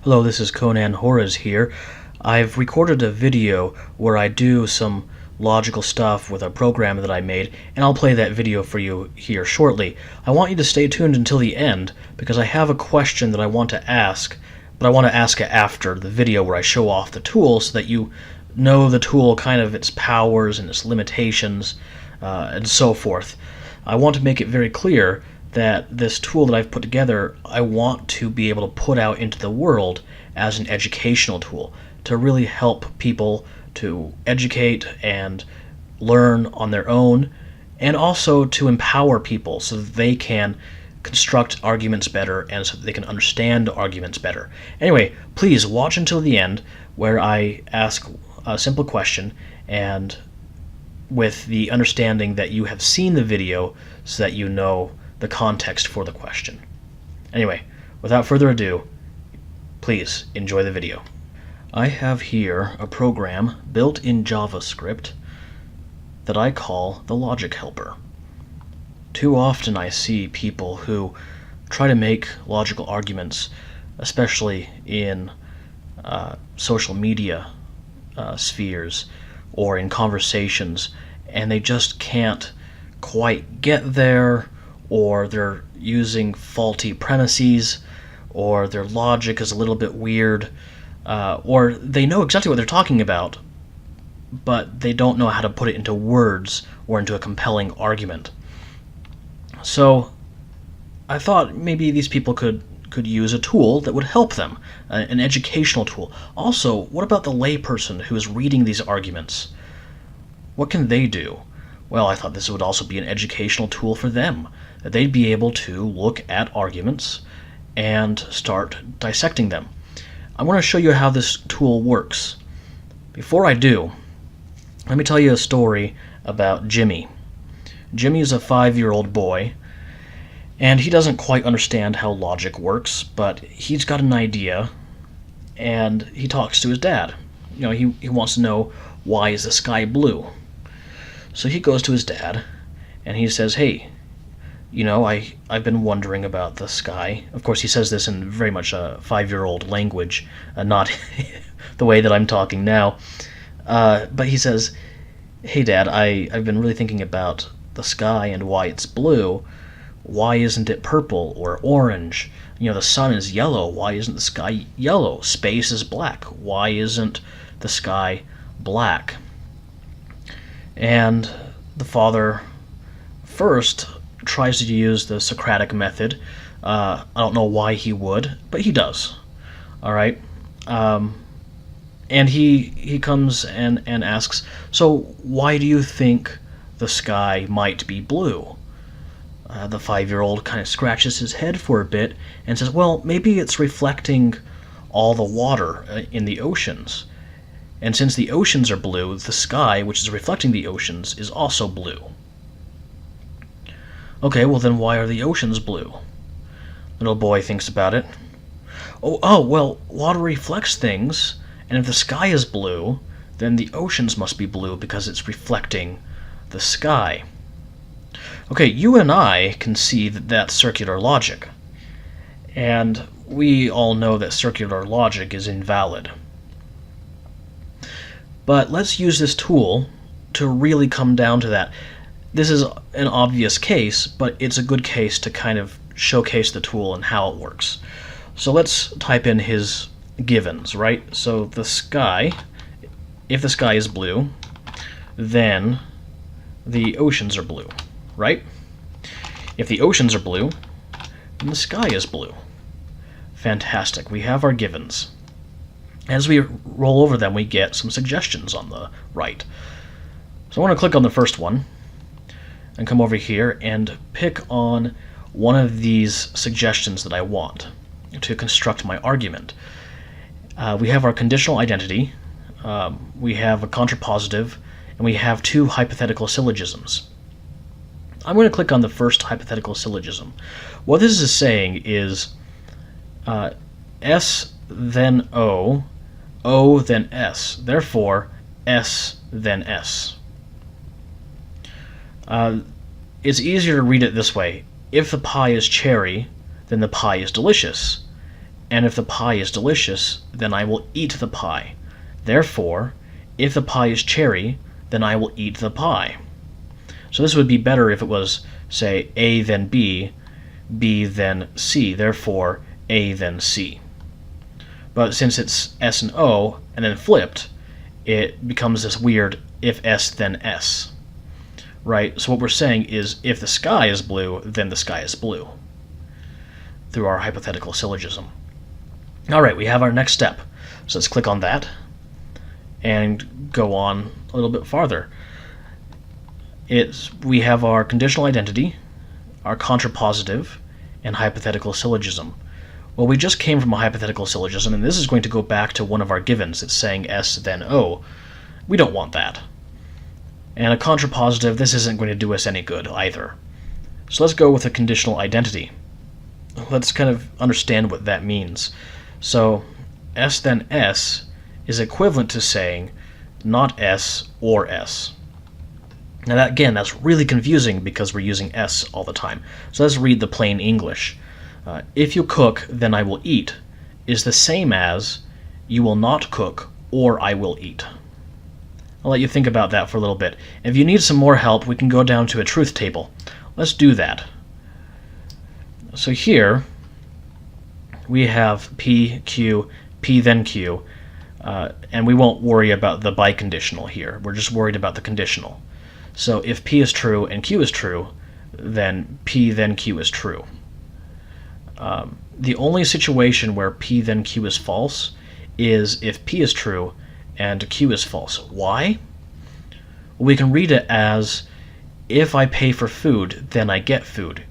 Hello, this is Conan Horace here. I've recorded a video where I do some logical stuff with a program that I made, and I'll play that video for you here shortly. I want you to stay tuned until the end, because I have a question that I want to ask, but I want to ask it after the video where I show off the tool so that you know the tool, kind of its powers and its limitations, and so forth. I want to make it very clear that this tool that I've put together, I want to be able to put out into the world as an educational tool to really help people to educate and learn on their own, and also to empower people so that they can construct arguments better and so that they can understand arguments better. Anyway, please watch until the end where I ask a simple question, and with the understanding that you have seen the video so that you know the context for the question. Anyway, without further ado, please enjoy the video. I have here a program built in JavaScript that I call the Logic Helper. Too often I see people who try to make logical arguments, especially in social media spheres or in conversations, and they just can't quite get there, or they're using faulty premises, or their logic is a little bit weird, or they know exactly what they're talking about, but they don't know how to put it into words or into a compelling argument. So I thought maybe these people could use a tool that would help them, an educational tool. Also, what about the layperson who is reading these arguments? What can they do? Well, I thought this would also be an educational tool for them, that they'd be able to look at arguments and start dissecting them. I want to show you how this tool works. Before I do, let me tell you a story about Jimmy. Jimmy is a 5-year-old boy, and he doesn't quite understand how logic works, but he's got an idea, and he talks to his dad. He wants to know, why is the sky blue? So he goes to his dad, and he says, hey, I've been wondering about the sky. Of course, he says this in very much a 5-year-old language, not the way that I'm talking now. But he says, hey, Dad, I've been really thinking about the sky and why it's blue. Why isn't it purple or orange? The sun is yellow. Why isn't the sky yellow? Space is black. Why isn't the sky black? And the father first tries to use the Socratic method. I don't know why he would, but he does. All right. And he comes and asks, so why do you think the sky might be blue? The 5-year-old kind of scratches his head for a bit and says, well, maybe it's reflecting all the water in the oceans. And since the oceans are blue, the sky, which is reflecting the oceans, is also blue. Okay, well then why are the oceans blue? Little boy thinks about it. Well, water reflects things, and if the sky is blue, then the oceans must be blue because it's reflecting the sky. Okay, you and I can see that that's circular logic, and we all know that circular logic is invalid. But let's use this tool to really come down to that. This is an obvious case, but it's a good case to kind of showcase the tool and how it works. So let's type in his givens, right? So the sky, if the sky is blue, then the oceans are blue, right? If the oceans are blue, then the sky is blue. Fantastic. We have our givens. As we roll over them, we get some suggestions on the right. So I want to click on the first one and come over here and pick on one of these suggestions that I want to construct my argument. We have our conditional identity, we have a contrapositive, and we have 2 hypothetical syllogisms. I'm going to click on the first hypothetical syllogism. What this is saying is S then O, O then S, therefore S then S. It's easier to read it this way. If the pie is cherry, then the pie is delicious. And if the pie is delicious, then I will eat the pie. Therefore, if the pie is cherry, then I will eat the pie. So this would be better if it was, say, A then B, B then C, therefore A then C. But since it's S and O, and then flipped, it becomes this weird if S then S. Right? So what we're saying is if the sky is blue, then the sky is blue, through our hypothetical syllogism. Alright, we have our next step. So let's click on that and go on a little bit farther. We have our conditional identity, our contrapositive, and hypothetical syllogism. Well, we just came from a hypothetical syllogism, and this is going to go back to one of our givens. It's saying S then O. We don't want that. And a contrapositive, this isn't going to do us any good either. So let's go with a conditional identity. Let's kind of understand what that means. So S then S is equivalent to saying not S or S. Now that, again, that's really confusing because we're using S all the time. So let's read the plain English. If you cook, then I will eat is the same as you will not cook or I will eat. I'll let you think about that for a little bit. If you need some more help, we can go down to a truth table. Let's do that. So here we have P, Q, P then Q, and we won't worry about the biconditional here. We're just worried about the conditional. So if P is true and Q is true, then P then Q is true. The only situation where P then Q is false is if P is true and Q is false. Why? Well, we can read it as, if I pay for food, then I get food.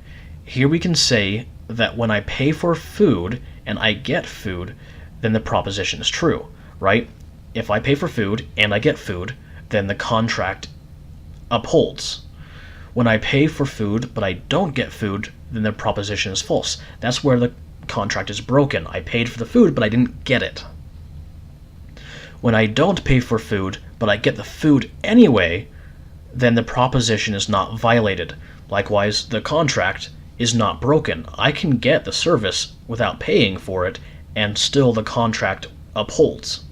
Here we can say that when I pay for food and I get food, then the proposition is true, right? If I pay for food and I get food, then the contract upholds. When I pay for food but I don't get food, then the proposition is false. That's where the contract is broken. I paid for the food but I didn't get it. When I don't pay for food but I get the food anyway, then the proposition is not violated. Likewise, the contract is not broken. I can get the service without paying for it, and still the contract upholds.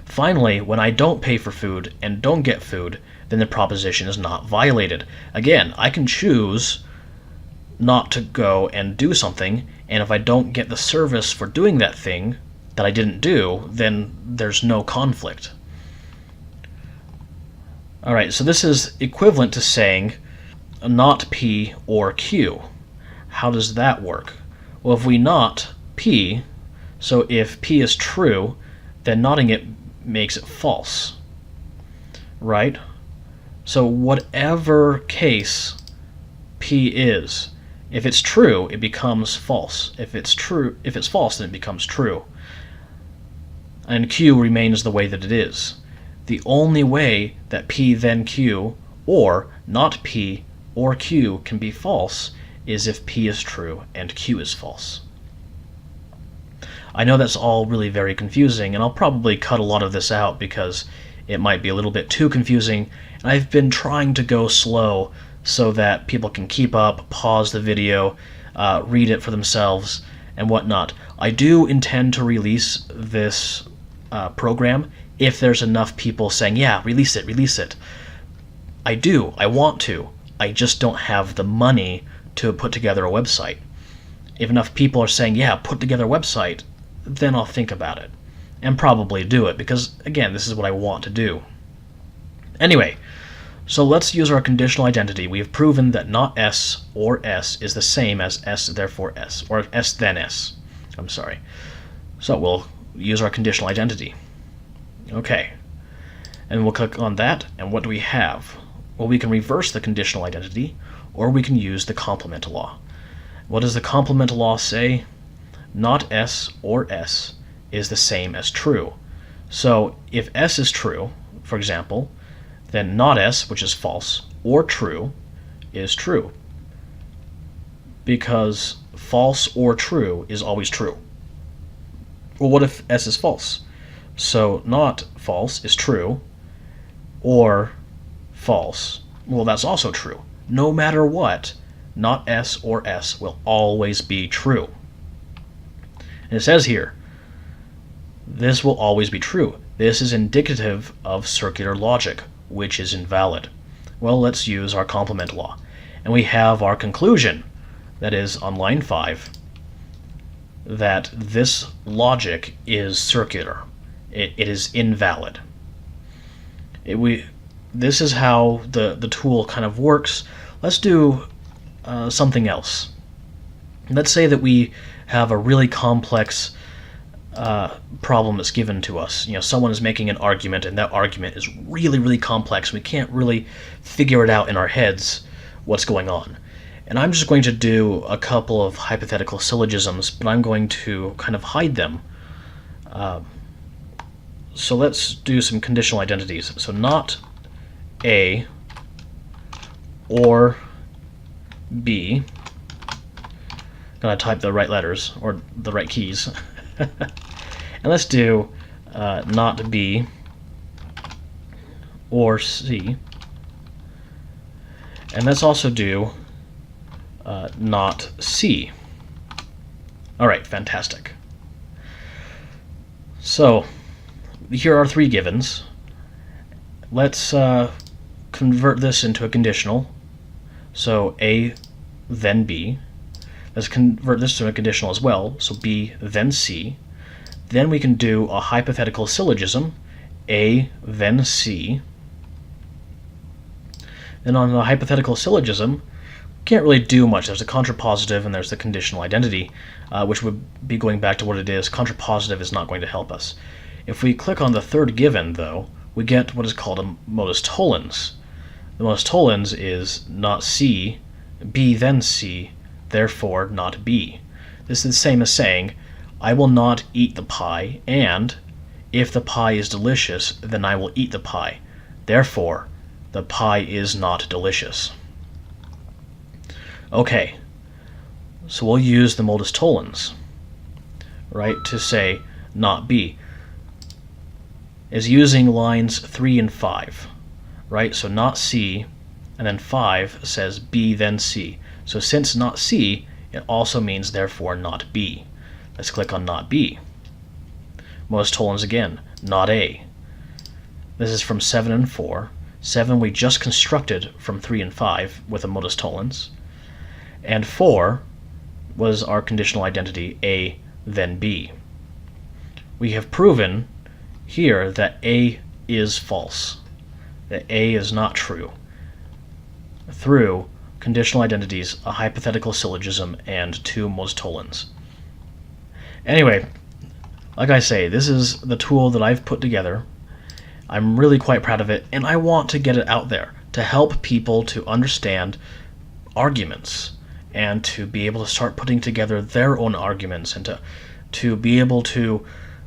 Finally, when I don't pay for food and don't get food, then the proposition is not violated. Again, I can choose not to go and do something, and if I don't get the service for doing that thing that I didn't do, then there's no conflict. Alright, so this is equivalent to saying not P or Q. How does that work? Well, if we not P, so if P is true, then notting it makes it false, right? So whatever case P is, if it's true, it becomes false. If it's false, then it becomes true. And Q remains the way that it is. The only way that P then Q, or not P or Q, can be false is if P is true and Q is false. I know that's all really very confusing, and I'll probably cut a lot of this out because it might be a little bit too confusing, and I've been trying to go slow so that people can keep up, pause the video, read it for themselves, and whatnot. I do intend to release this program if there's enough people saying, yeah, release it. I want to. I just don't have the money to put together a website. If enough people are saying, yeah, put together a website, then I'll think about it. And probably do it, because, again, this is what I want to do. Anyway, so let's use our conditional identity. We have proven that not S or S is the same as S therefore S, or S then S. I'm sorry. So we'll use our conditional identity. Okay. And we'll click on that, and what do we have? Well, we can reverse the conditional identity, or we can use the complement law. What does the complement law say? Not S or S is the same as true. So if S is true, for example, then not S, which is false, or true, is true. Because false or true is always true. Well, what if S is false? So not false is true, or false, well, that's also true. No matter what, not S or S will always be true. And it says here, this will always be true. This is indicative of circular logic, which is invalid. Well, let's use our complement law. And we have our conclusion, that is on line 5, that this logic is circular. It is invalid. This is how the tool kind of works. Let's do something else. Let's say that we have a really complex problem that's given to us. Someone is making an argument, and that argument is really, really complex. We can't really figure it out in our heads what's going on. And I'm just going to do a couple of hypothetical syllogisms, but I'm going to kind of hide them. So let's do some conditional identities. So not A or B. Gotta type the right letters, or the right keys. And let's do not B or C. And let's also do not C. Alright, fantastic. So, here are 3 givens. Let's convert this into a conditional. So A, then B. Let's convert this to a conditional as well. So B, then C. Then we can do a hypothetical syllogism. A, then C. Then on the hypothetical syllogism, can't really do much. There's a contrapositive and there's the conditional identity, which would be going back to what it is. Contrapositive is not going to help us. If we click on the 3rd given, though, we get what is called a modus tollens. The modus tollens is not C, B then C, therefore not B. This is the same as saying, I will not eat the pie, and if the pie is delicious, then I will eat the pie. Therefore, the pie is not delicious. Okay, so we'll use the modus tollens, right, to say not B. Is using lines 3 and 5, right? So not C, and then 5 says B then C. So since not C, it also means therefore not B. Let's click on not B. Modus tollens again, not A. This is from 7 and 4. 7 we just constructed from 3 and 5 with a modus tollens. And 4 was our conditional identity, A, then B. We have proven here that A is false, that A is not true, through conditional identities, a hypothetical syllogism, and 2 modus tollens. Anyway, like I say, this is the tool that I've put together. I'm really quite proud of it, and I want to get it out there to help people to understand arguments and to be able to start putting together their own arguments and to be able to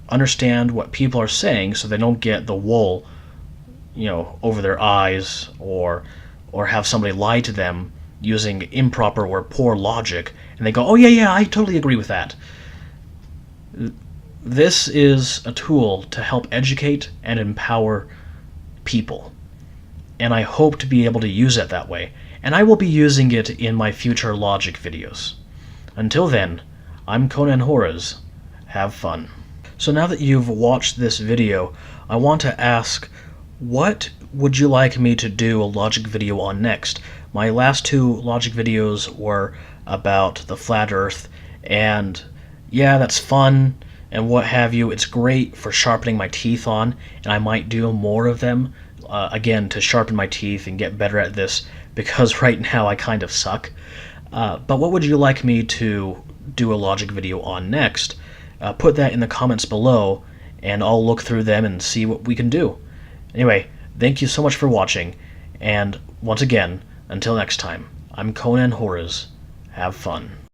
understand what people are saying so they don't get the wool, over their eyes or have somebody lie to them using improper or poor logic and they go, oh yeah, I totally agree with that. This is a tool to help educate and empower people, and I hope to be able to use it that way, and I will be using it in my future logic videos. Until then, I'm Conan Horace. Have fun. So now that you've watched this video, I want to ask, what would you like me to do a logic video on next? My last 2 logic videos were about the flat earth, and yeah, that's fun and what have you. It's great for sharpening my teeth on, and I might do more of them, again, to sharpen my teeth and get better at this, because right now I kind of suck. But what would you like me to do a logic video on next? Put that in the comments below, and I'll look through them and see what we can do. Anyway, thank you so much for watching, and once again, until next time, I'm Conan Horace. Have fun.